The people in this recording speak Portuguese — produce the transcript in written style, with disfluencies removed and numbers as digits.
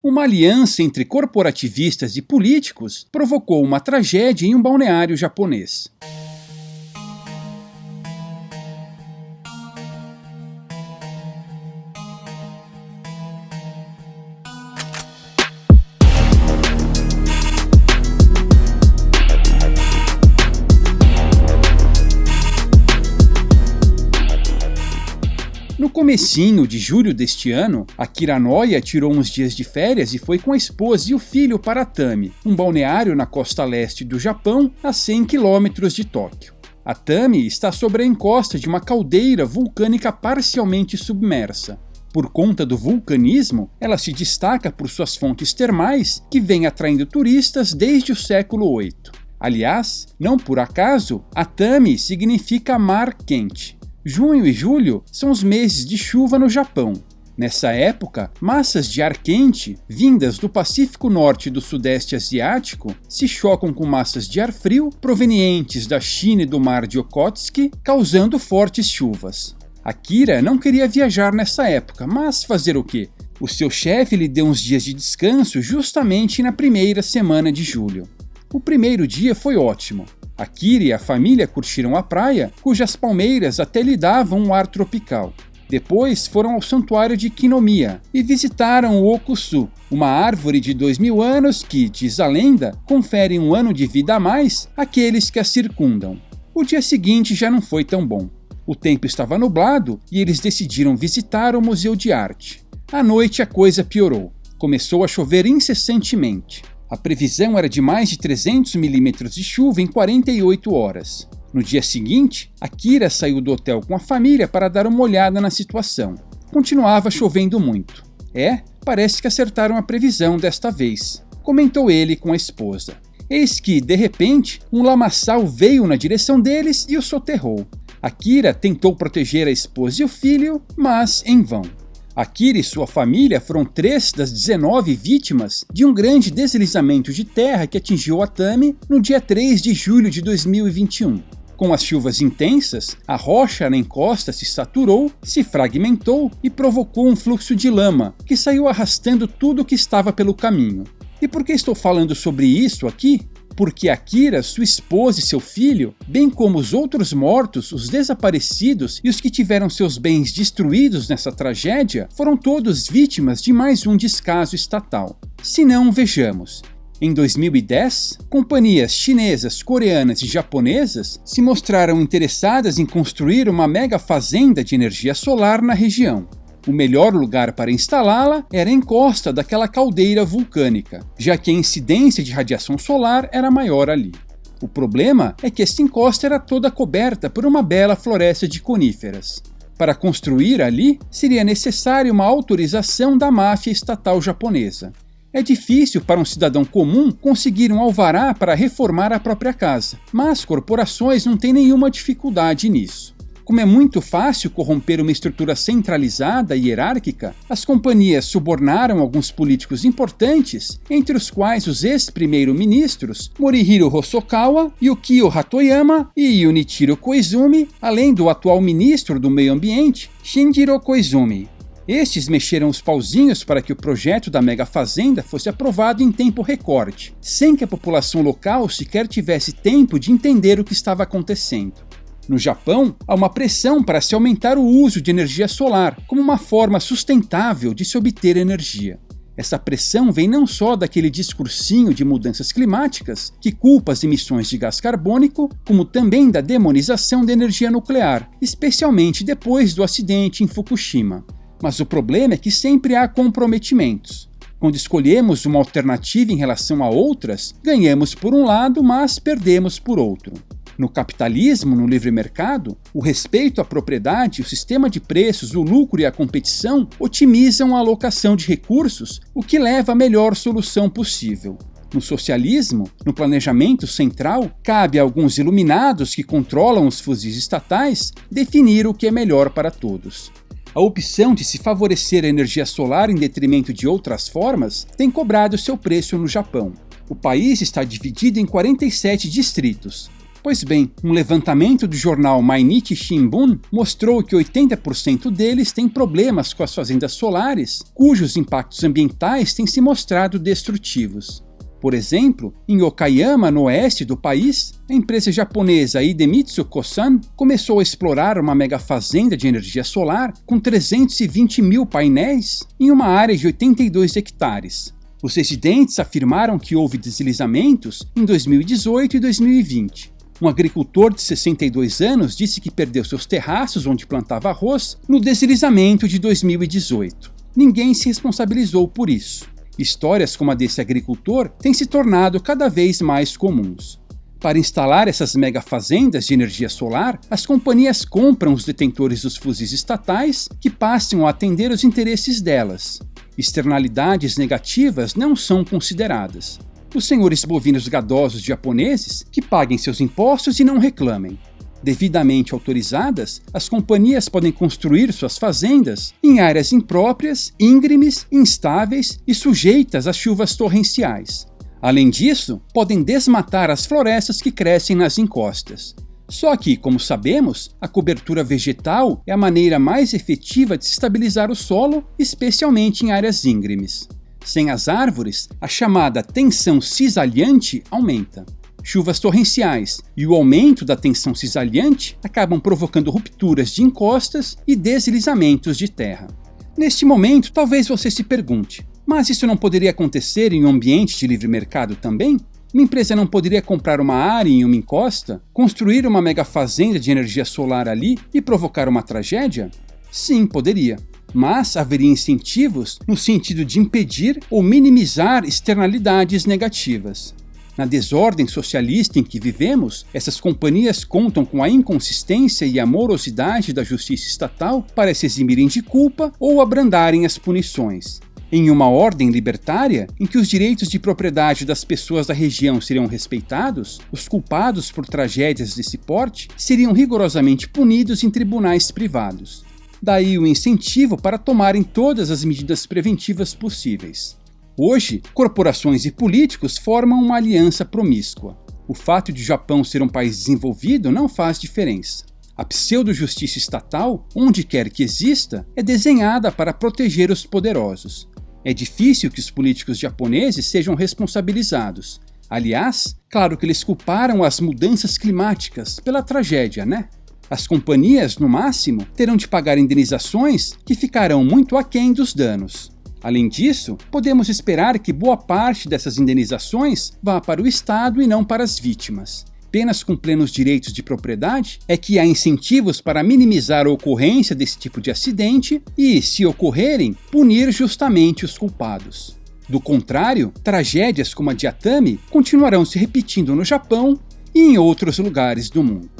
Uma aliança entre corporativistas e políticos provocou uma tragédia em um balneário japonês. No comecinho de julho deste ano, Akira Noya tirou uns dias de férias e foi com a esposa e o filho para Atami, um balneário na costa leste do Japão, a 100 quilômetros de Tóquio. Atami está sobre a encosta de uma caldeira vulcânica parcialmente submersa. Por conta do vulcanismo, ela se destaca por suas fontes termais, que vêm atraindo turistas desde o século VIII. Aliás, não por acaso, Atami significa mar quente. Junho e julho são os meses de chuva no Japão. Nessa época, massas de ar quente, vindas do Pacífico Norte e do Sudeste Asiático, se chocam com massas de ar frio provenientes da China e do Mar de Okhotsk, causando fortes chuvas. Akira não queria viajar nessa época, mas fazer o quê? O seu chefe lhe deu uns dias de descanso justamente na primeira semana de julho. O primeiro dia foi ótimo. Akira e a família curtiram a praia, cujas palmeiras até lhe davam um ar tropical. Depois foram ao santuário de Kinomiya e visitaram o Okusu, uma árvore de 2000 anos que, diz a lenda, confere um ano de vida a mais àqueles que a circundam. O dia seguinte já não foi tão bom. O tempo estava nublado e eles decidiram visitar o Museu de Arte. À noite a coisa piorou. Começou a chover incessantemente. A previsão era de mais de 300 milímetros de chuva em 48 horas. No dia seguinte, Akira saiu do hotel com a família para dar uma olhada na situação. Continuava chovendo muito. Parece que acertaram a previsão desta vez, comentou ele com a esposa. Eis que, de repente, um lamaçal veio na direção deles e os soterrou. Akira tentou proteger a esposa e o filho, mas em vão. Akira e sua família foram 3 das 19 vítimas de um grande deslizamento de terra que atingiu Atami no dia 3 de julho de 2021. Com as chuvas intensas, a rocha na encosta se saturou, se fragmentou e provocou um fluxo de lama, que saiu arrastando tudo o que estava pelo caminho. E por que estou falando sobre isso aqui? Porque Akira, sua esposa e seu filho, bem como os outros mortos, os desaparecidos e os que tiveram seus bens destruídos nessa tragédia, foram todos vítimas de mais um descaso estatal. Se não, vejamos. Em 2010, companhias chinesas, coreanas e japonesas se mostraram interessadas em construir uma mega fazenda de energia solar na região. O melhor lugar para instalá-la era a encosta daquela caldeira vulcânica, já que a incidência de radiação solar era maior ali. O problema é que esta encosta era toda coberta por uma bela floresta de coníferas. Para construir ali, seria necessária uma autorização da máfia estatal japonesa. É difícil para um cidadão comum conseguir um alvará para reformar a própria casa, mas corporações não têm nenhuma dificuldade nisso. Como é muito fácil corromper uma estrutura centralizada e hierárquica, as companhias subornaram alguns políticos importantes, entre os quais os ex-primeiro-ministros Morihiro Hosokawa, Yukio Hatoyama e Junichiro Koizumi, além do atual ministro do Meio Ambiente, Shinjiro Koizumi. Estes mexeram os pauzinhos para que o projeto da mega fazenda fosse aprovado em tempo recorde, sem que a população local sequer tivesse tempo de entender o que estava acontecendo. No Japão, há uma pressão para se aumentar o uso de energia solar como uma forma sustentável de se obter energia. Essa pressão vem não só daquele discursinho de mudanças climáticas que culpa as emissões de gás carbônico, como também da demonização da energia nuclear, especialmente depois do acidente em Fukushima. Mas o problema é que sempre há comprometimentos. Quando escolhemos uma alternativa em relação a outras, ganhamos por um lado, mas perdemos por outro. No capitalismo, no livre mercado, o respeito à propriedade, o sistema de preços, o lucro e a competição otimizam a alocação de recursos, o que leva à melhor solução possível. No socialismo, no planejamento central, cabe a alguns iluminados que controlam os fuzis estatais definir o que é melhor para todos. A opção de se favorecer a energia solar em detrimento de outras formas tem cobrado seu preço no Japão. O país está dividido em 47 distritos. Pois bem, um levantamento do jornal Mainichi Shimbun mostrou que 80% deles têm problemas com as fazendas solares, cujos impactos ambientais têm se mostrado destrutivos. Por exemplo, em Okayama, no oeste do país, a empresa japonesa Idemitsu Kosan começou a explorar uma mega fazenda de energia solar com 320 mil painéis em uma área de 82 hectares. Os residentes afirmaram que houve deslizamentos em 2018 e 2020. Um agricultor de 62 anos disse que perdeu seus terraços onde plantava arroz no deslizamento de 2018. Ninguém se responsabilizou por isso. Histórias como a desse agricultor têm se tornado cada vez mais comuns. Para instalar essas mega fazendas de energia solar, as companhias compram os detentores dos fuzis estatais que passam a atender os interesses delas. Externalidades negativas não são consideradas. Os senhores bovinos gadosos japoneses que paguem seus impostos e não reclamem. Devidamente autorizadas, as companhias podem construir suas fazendas em áreas impróprias, íngremes, instáveis e sujeitas a chuvas torrenciais. Além disso, podem desmatar as florestas que crescem nas encostas. Só que, como sabemos, a cobertura vegetal é a maneira mais efetiva de estabilizar o solo, especialmente em áreas íngremes. Sem as árvores, a chamada tensão cisalhante aumenta. Chuvas torrenciais e o aumento da tensão cisalhante acabam provocando rupturas de encostas e deslizamentos de terra. Neste momento, talvez você se pergunte, mas isso não poderia acontecer em um ambiente de livre mercado também? Uma empresa não poderia comprar uma área em uma encosta, construir uma mega fazenda de energia solar ali e provocar uma tragédia? Sim, poderia. Mas haveria incentivos no sentido de impedir ou minimizar externalidades negativas. Na desordem socialista em que vivemos, essas companhias contam com a inconsistência e a morosidade da justiça estatal para se eximirem de culpa ou abrandarem as punições. Em uma ordem libertária, em que os direitos de propriedade das pessoas da região seriam respeitados, os culpados por tragédias desse porte seriam rigorosamente punidos em tribunais privados. Daí o incentivo para tomarem todas as medidas preventivas possíveis. Hoje, corporações e políticos formam uma aliança promíscua. O fato de o Japão ser um país desenvolvido não faz diferença. A pseudo-justiça estatal, onde quer que exista, é desenhada para proteger os poderosos. É difícil que os políticos japoneses sejam responsabilizados. Aliás, claro que eles culparam as mudanças climáticas pela tragédia, né? As companhias, no máximo, terão de pagar indenizações que ficarão muito aquém dos danos. Além disso, podemos esperar que boa parte dessas indenizações vá para o Estado e não para as vítimas. Apenas com plenos direitos de propriedade é que há incentivos para minimizar a ocorrência desse tipo de acidente e, se ocorrerem, punir justamente os culpados. Do contrário, tragédias como a de Atami continuarão se repetindo no Japão e em outros lugares do mundo.